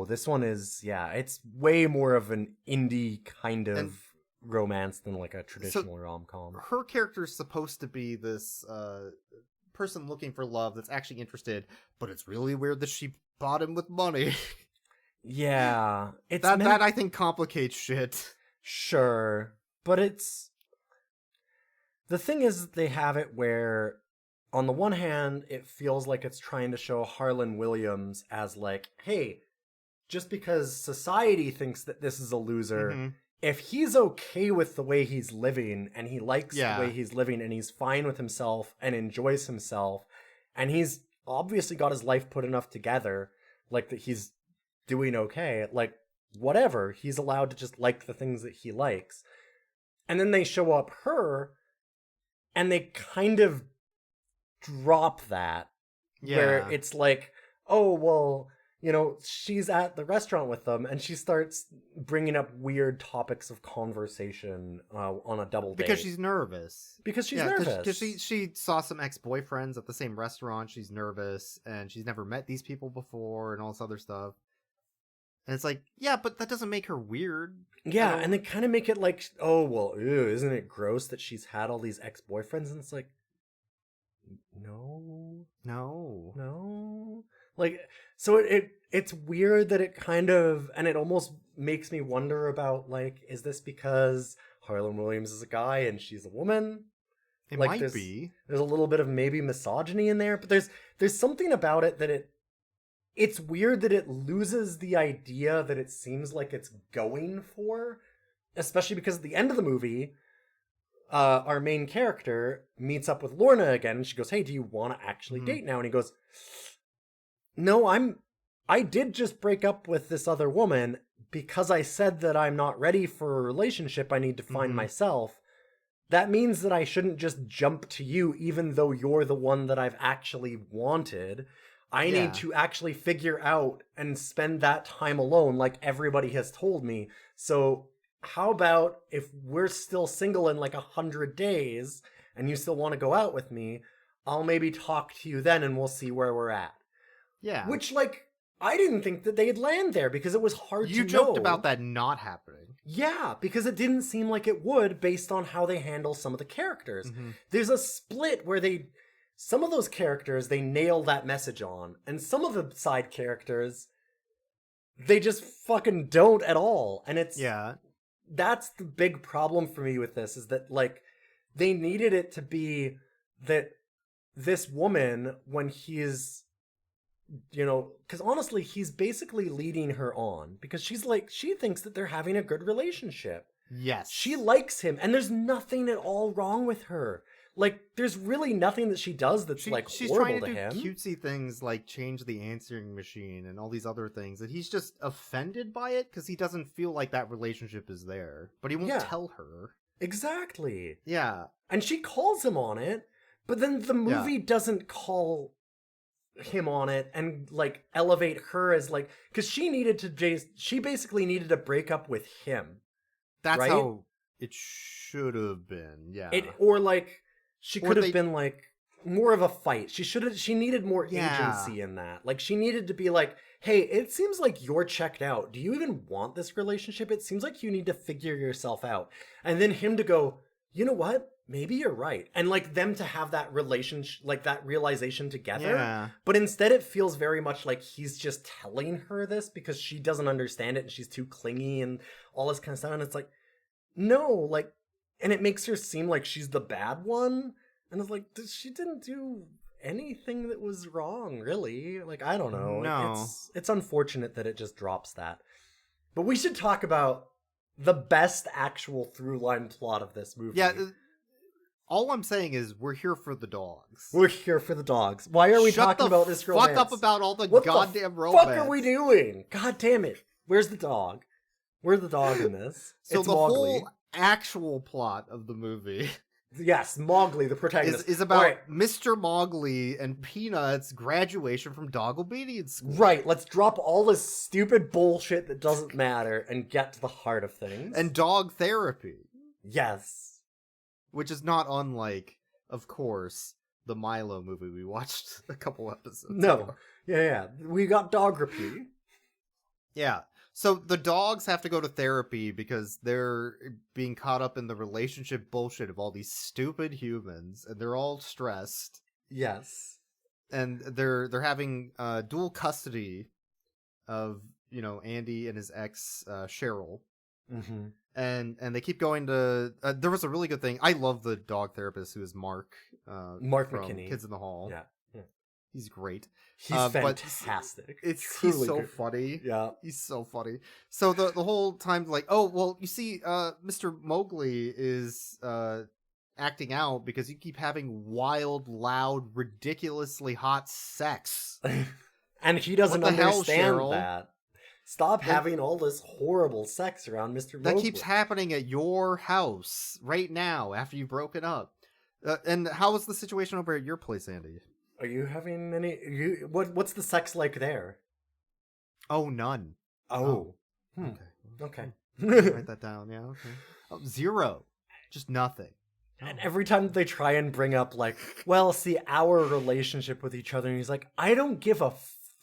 This one is, it's way more of an indie kind of romance than like a traditional rom-com. Her character is supposed to be this person looking for love that's actually interested, but it's really weird that she bought him with money. Yeah. That I think complicates shit. Sure. But the thing is, they have it where, on the one hand, it feels like it's trying to show Harlan Williams as like, hey, just because society thinks that this is a loser, if he's okay with the way he's living, and he likes the way he's living, and he's fine with himself and enjoys himself, and he's obviously got his life put enough together, like that he's doing okay, like whatever, he's allowed to just like the things that he likes. And then they show up her, and they kind of drop that, where it's like, oh, well, she's at the restaurant with them, and she starts bringing up weird topics of conversation on a double date. Because she's nervous. Because she saw some ex-boyfriends at the same restaurant. She's nervous, and she's never met these people before, and all this other stuff. And it's like, yeah, but that doesn't make her weird. Yeah, and they kind of make it like, oh, well, ew, isn't it gross that she's had all these ex-boyfriends? And it's like, no. Like, so it's weird that it kind of, and it almost makes me wonder about, like, is this because Harlan Williams is a guy and she's a woman? It like, might be. There's a little bit of maybe misogyny in there, but there's something about it that it's weird that it loses the idea that it seems like it's going for, especially because at the end of the movie, our main character meets up with Lorna again, and she goes, hey, do you want to actually date now? And he goes, no, I did just break up with this other woman because I said that I'm not ready for a relationship. I need to find myself. That means that I shouldn't just jump to you, even though you're the one that I've actually wanted. I need to actually figure out and spend that time alone like everybody has told me. So how about if we're still single in like 100 days and you still want to go out with me, I'll maybe talk to you then and we'll see where we're at. Yeah. Which, like, I didn't think that they'd land there because it was hard to know. You joked about that not happening. Yeah, because it didn't seem like it would based on how they handle some of the characters. There's a split where some of those characters, they nail that message on, and some of the side characters, they just fucking don't at all. And that's the big problem for me with this, is that, like, they needed it to be that this woman, when he's, because honestly, he's basically leading her on, because she's like, she thinks that they're having a good relationship. Yes. She likes him, and there's nothing at all wrong with her. like, there's really nothing that she does that's she's horrible trying to do him. cutesy things like change the answering machine and all these other things, and he's just offended by it because he doesn't feel like that relationship is there, but he won't tell her. Exactly. Yeah. And she calls him on it, but then the movie doesn't call him on it and like elevate her as like, because she basically needed to break up with him. That's right? how it should have been. Yeah. Or like she could have been like more of a fight. She needed more agency in that. Like she needed to be like, hey, it seems like you're checked out. Do you even want this relationship? It seems like you need to figure yourself out. And then him to go, you know what? Maybe you're right. And like them to have that relationship, like that realization together. Yeah. But instead it feels very much like he's just telling her this because she doesn't understand it and she's too clingy and all this kind of stuff. And it's like, no, like, and it makes her seem like she's the bad one. And it's like, she didn't do anything that was wrong, really. Like, I don't know. No. It's unfortunate that it just drops that. But we should talk about the best actual through line plot of this movie. Yeah. All I'm saying is we're here for the dogs. We're here for the dogs. Why are we talking about this romance? Fuck up about all the what goddamn the romance. What the fuck are we doing? God damn it. Where's the dog? Where's the dog in this? So it's the Mowgli. whole actual plot of the movie Yes, Mowgli, the protagonist. is about right. Mr. Mowgli and Peanut's graduation from dog obedience school. Right, let's drop all this stupid bullshit that doesn't matter and get to the heart of things. And dog therapy. Yes. Which is not unlike, of course, the Milo movie we watched a couple episodes ago. Yeah. We got dogropy. Yeah. So the dogs have to go to therapy because they're being caught up in the relationship bullshit of all these stupid humans, and they're all stressed. Yes. And they're having dual custody of, Andy and his ex, Cheryl. Mm-hmm. And they keep going to... there was a really good thing. I love the dog therapist who is Mark. Mark from McKinney. Kids in the Hall. Yeah. He's great. He's fantastic. He's so good. funny. Yeah. He's so funny. So the whole time, like, oh, well, you see, Mr. Mowgli is acting out because you keep having wild, loud, ridiculously hot sex. And he doesn't What the hell, understand Cheryl? that. Stop having all this horrible sex around Mr. Mowgli. That keeps happening at your house right now after you've broken up. And how is the situation over at your place, Andy? Are you having any... What's the sex like there? Oh, none. Oh. Okay. Okay. Write that down, yeah, okay. Oh, zero. Just nothing. And every time they try and bring up, like, well, see, our relationship with each other, and he's like, I don't give a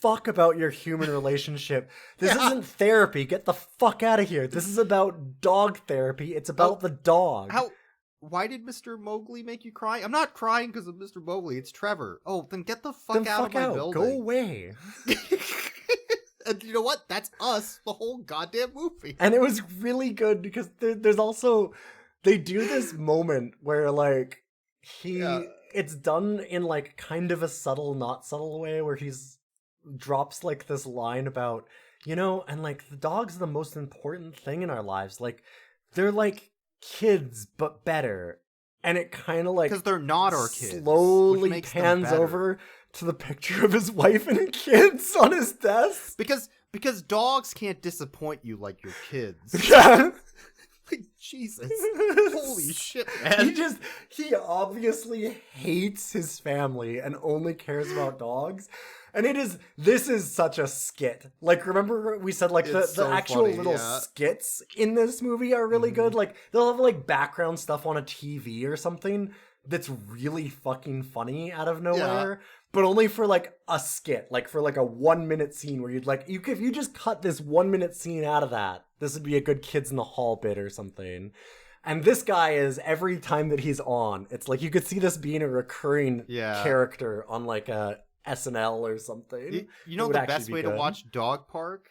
fuck about your human relationship. This isn't therapy. Get the fuck out of here. This is about dog therapy. It's about the dog. Why did Mr. Mowgli make you cry? I'm not crying because of Mr. Mowgli. It's Trevor. Oh, then get the fuck out of my building. Go away. And you know what? That's us the whole goddamn movie. And it was really good because there's also... They do this moment where, like, it's done in, like, kind of a subtle, not subtle way where drops, like, this line about, and, like, the dog's the most important thing in our lives. Like, they're, like, kids, but better. And it kind of, like... Because they're not our kids. Slowly pans over to the picture of his wife and kids on his desk. Because dogs can't disappoint you like your kids. Yeah. Like, Jesus. Holy shit, man. He obviously hates his family and only cares about dogs. And this is such a skit. Like, remember we said, like, the actual funny, little skits in this movie are really good. Like, they'll have, like, background stuff on a TV or something that's really fucking funny out of nowhere. Yeah. But only for, like, a skit. Like, for, like, a 1-minute scene where you'd, like, if you just cut this 1-minute scene out of that, this would be a good Kids in the Hall bit or something. And this guy is, every time that he's on, it's like, you could see this being a recurring character on, like, a SNL or something. You know the best way to watch Dog Park?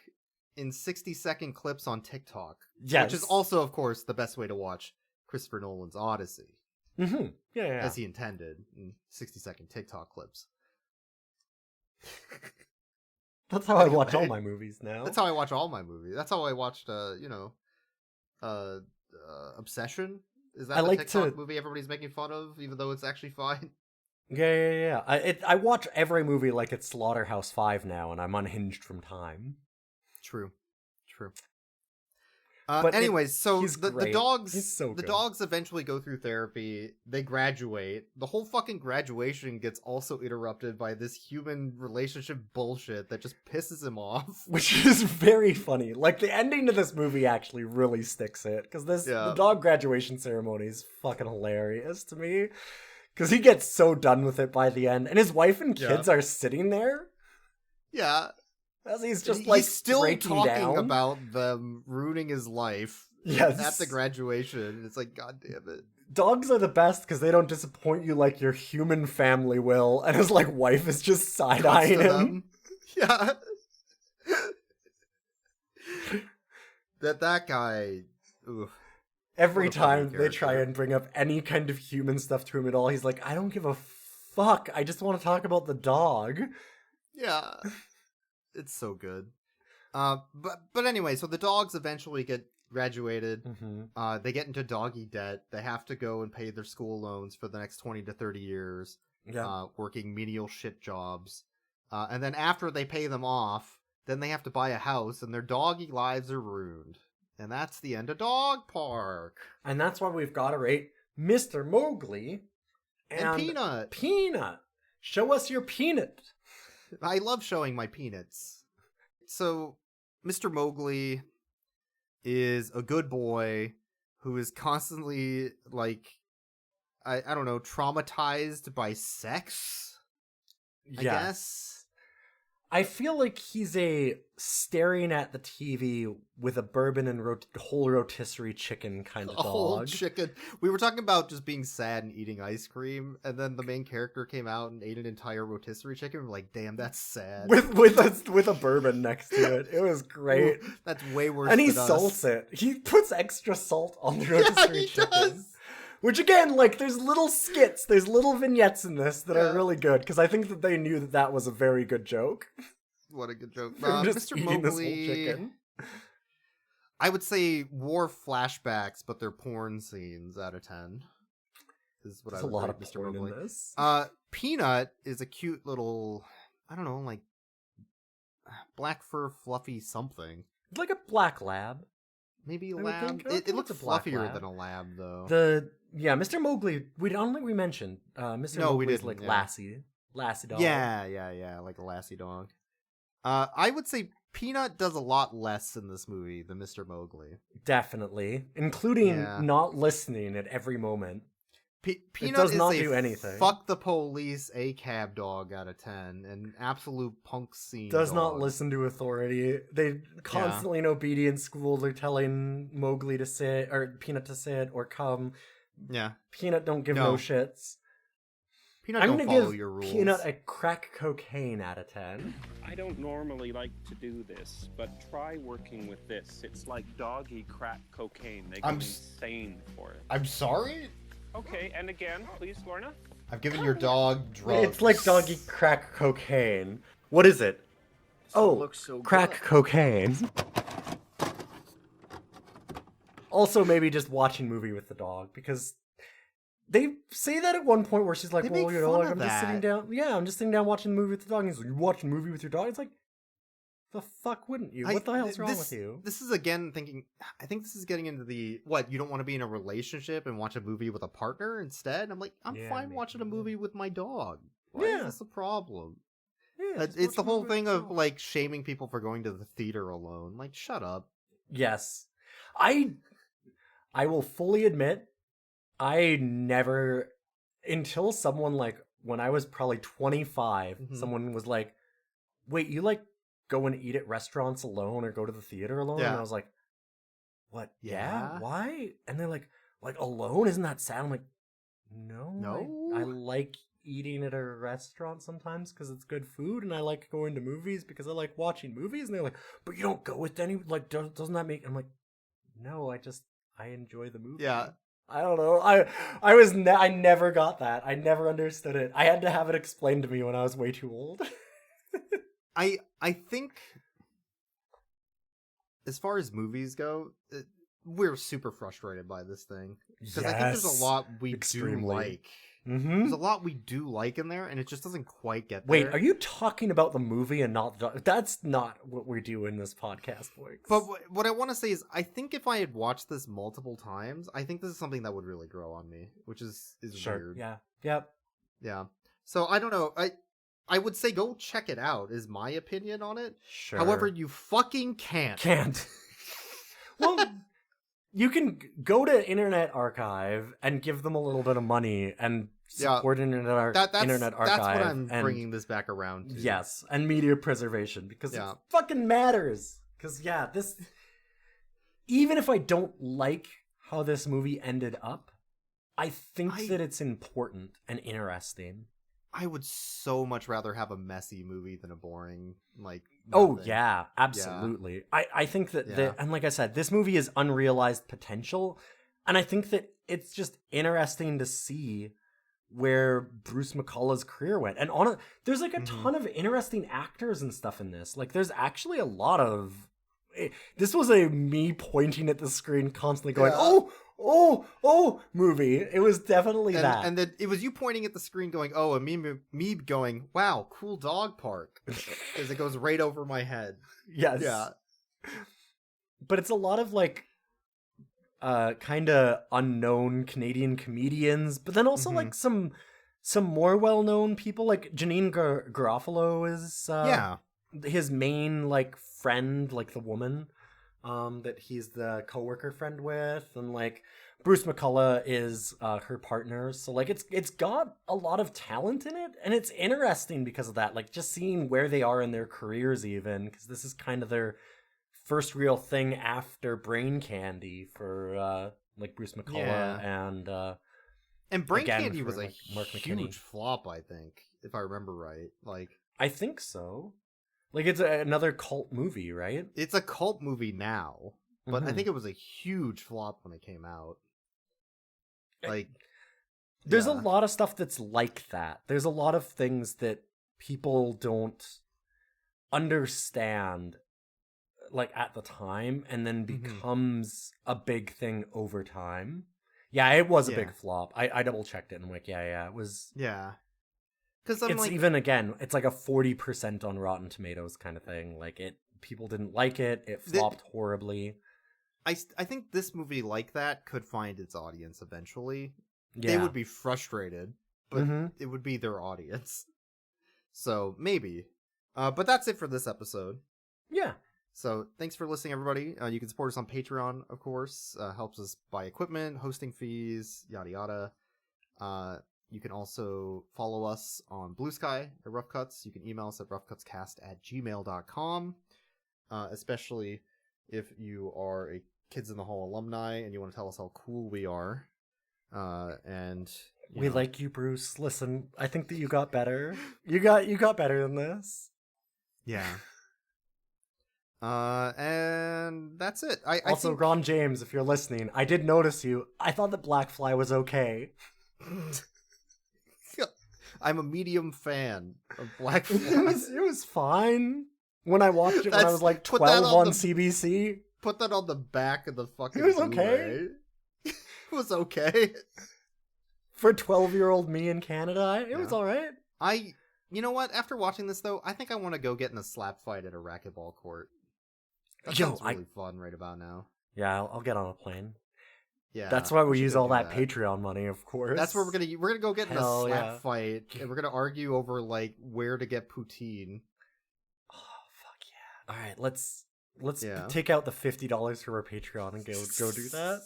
In 60-second clips on TikTok. Yes. Which is also, of course, the best way to watch Christopher Nolan's Odyssey. Mm-hmm. Yeah. As he intended, in 60-second TikTok clips. That's how I watch all my movies now. That's how I watch all my movies. That's how I watched, Obsession. Is that I the like TikTok to- movie everybody's making fun of, even though it's actually fine? Yeah. I watch every movie like it's Slaughterhouse-5 now, and I'm unhinged from time. True. But anyways, so he's the great. dogs, He's so the good. dogs eventually go through therapy. They graduate. The whole fucking graduation gets also interrupted by this human relationship bullshit that just pisses him off. Which is very funny. Like, the ending to this movie actually really sticks it. Because the dog graduation ceremony is fucking hilarious to me. Because he gets so done with it by the end. And his wife and kids are sitting there. Yeah. As he's just, he's still breaking talking down. about them ruining his life. Yes. At the graduation. It's like, God damn it. Dogs are the best because they don't disappoint you like your human family will. And his, wife is just side-eyeing him. Yeah. that guy... Oof. Every time they try and bring up any kind of human stuff to him at all, he's like, I don't give a fuck. I just want to talk about the dog. Yeah. It's so good. But anyway, so the dogs eventually get graduated. Mm-hmm. They get into doggy debt. They have to go and pay their school loans for the next 20 to 30 years. Yeah. Working menial shit jobs. And then after they pay them off, then they have to buy a house and their doggy lives are ruined. And that's the end of Dog Park. And that's why we've got to rate Mr. Mowgli And Peanut. Peanut. Show us your peanut. I love showing my peanuts. So, Mr. Mowgli is a good boy who is constantly, I don't know, traumatized by sex, I guess. I feel like he's staring at the TV with a bourbon and whole rotisserie chicken kind of dog. A whole chicken. We were talking about just being sad and eating ice cream, and then the main character came out and ate an entire rotisserie chicken. We're like, damn, that's sad. With a bourbon next to it. It was great. Ooh, that's way worse and he than us. salts it. He puts extra salt on the rotisserie chicken. Does. Which again, there's little skits, there's little vignettes in this that are really good, because I think that they knew that was a very good joke. What a good joke. Just Mr. eating this whole Mowgli, chicken. I would say war flashbacks, but they're porn scenes out of 10. Is what There's I would a lot rate of Mr. porn Mowgli. in this. Peanut is a cute little, I don't know, black fur fluffy something. Like a black lab. Maybe a I would lab. think- I would It think looks it's a black fluffier lab. than a lab, though. Mr. Mowgli, I don't think we mentioned, Mr. No, we Mowgli's didn't, yeah. Lassie dog. Yeah, like a lassie dog. I would say Peanut does a lot less in this movie than Mr. Mowgli. Definitely. Including not listening at every moment. Peanut does is not a do anything. fuck the police ACAB dog out of 10. An absolute punk scene Does dog. not listen to authority. They constantly in obedience school. They're telling Mowgli to sit, or Peanut to sit, or come. Yeah. Peanut don't give no shits. Peanut I'm don't gonna follow give your rules. Peanut a crack cocaine out of 10. I don't normally like to do this, but try working with this. It's like doggy crack cocaine. They go insane for it. I'm sorry? Okay, and again, please, Lorna. I've given your dog drugs. It's like doggy crack cocaine. What is it? looks so crack good. cocaine. Also, maybe just watching movie with the dog, because they say that at one point where she's like, They well, make you know, fun like, of I'm just sitting that. down. Yeah, I'm just sitting down watching the movie with the dog. And he's like, you watching a movie with your dog? It's like, the fuck wouldn't you? What the hell's wrong with you? This is again thinking, I think this is getting into the, what, you don't want to be in a relationship and watch a movie with a partner instead? I'm like, I'm fine watching a movie with my dog. Why is this a problem? Yeah, it's the whole thing of, like, shaming people for going to the theater alone. Like, shut up. Yes. I will fully admit, I never, until someone, like, when I was probably 25, someone was like, wait, you, like, go and eat at restaurants alone or go to the theater alone? Yeah. And I was like, what? Yeah? Why? And they're like, alone? Isn't that sad? I'm like, no. No? I like eating at a restaurant sometimes because it's good food, and I like going to movies because I like watching movies. And they're like, but you don't go with any, like, doesn't that make... I'm like, no, I enjoy the movie. Yeah. I don't know. I never got that. I never understood it. I had to have it explained to me when I was way too old. I think, as far as movies go, we're super frustrated by this thing because I think there's Yes, a lot we extremely. do like. Mm-hmm. There's a lot we do like in there, and it just doesn't quite get there. Wait, are you talking about the movie and not the... That's not what we do in this podcast, folks. But what I want to say is, I think if I had watched this multiple times, I think this is something that would really grow on me, which is weird. Yeah. Yep. Yeah. So I don't know. I would say go check it out, is my opinion on it. Sure. However, you fucking can't. Well, you can go to Internet Archive and give them a little bit of money and support Internet Archive. That's what I'm bringing this back around to. Yes, and media preservation, because it fucking matters. Because, this... Even if I don't like how this movie ended up, I think that it's important and interesting. I would so much rather have a messy movie than a boring, like... Oh, nothing. yeah, absolutely. Yeah. I think that, and like I said, this movie is unrealized potential, and I think that it's just interesting to see where Bruce McCullough's career went. And there's like a ton of interesting actors and stuff in this. Like, there's actually a lot of... This was a me pointing at the screen constantly going, oh, movie. It was definitely that. And then it was you pointing at the screen going, oh, and me going, wow, cool dog park. As it goes right over my head. Yes. Yeah. But it's a lot of like kind of unknown Canadian comedians, but then also like some more well-known people, like Janeane Garofalo is his main like friend, like the woman that he's the coworker friend with, and like Bruce McCullough is her partner. So like it's got a lot of talent in it, and it's interesting because of that. Like just seeing where they are in their careers, even because this is kind of their first real thing after Brain Candy for like Bruce McCullough and Brain again, Candy was like, a Mark huge flop, I think, if I remember right. Like I think so. Like it's another cult movie, right? It's a cult movie now, but I think it was a huge flop when it came out. Like there's a lot of stuff that's like that. There's a lot of things that people don't understand like at the time and then becomes a big thing over time. Yeah, it was a big flop. I double checked it and I'm like, it was. Yeah. Because it's like, even again, it's like a 40% on Rotten Tomatoes kind of thing. Like people didn't like it. It flopped horribly. I think this movie like that could find its audience eventually. Yeah. They would be frustrated, but it would be their audience. So maybe. But that's it for this episode. Yeah. So thanks for listening, everybody. You can support us on Patreon, of course. Helps us buy equipment, hosting fees, yada yada. You can also follow us on Blue Sky at Rough Cuts. You can email us at roughcutscast@gmail.com. Especially if you are a Kids in the Hall alumni and you want to tell us how cool we are. And we like you, Bruce. Listen, I think that you got better. You got better than this. Yeah. And that's it. I also, think... Ron James, if you're listening, I did notice you. I thought that Black Fly was okay. I'm a medium fan of Black Fly. It was fine when I watched it when I was like 12 on CBC. Put that on the back of the fucking It was Blu-ray. okay. It was okay. For 12-year-old me in Canada, it was alright. You know what? After watching this, though, I think I want to go get in a slap fight at a racquetball court. That sounds really fun right about now. Yeah, I'll get on a plane. Yeah, that's why we use all that Patreon money, of course. That's where we're gonna go get in a slap fight, and we're gonna argue over like where to get poutine. Oh fuck yeah! All right, let's take out the $50 from our Patreon and go do that.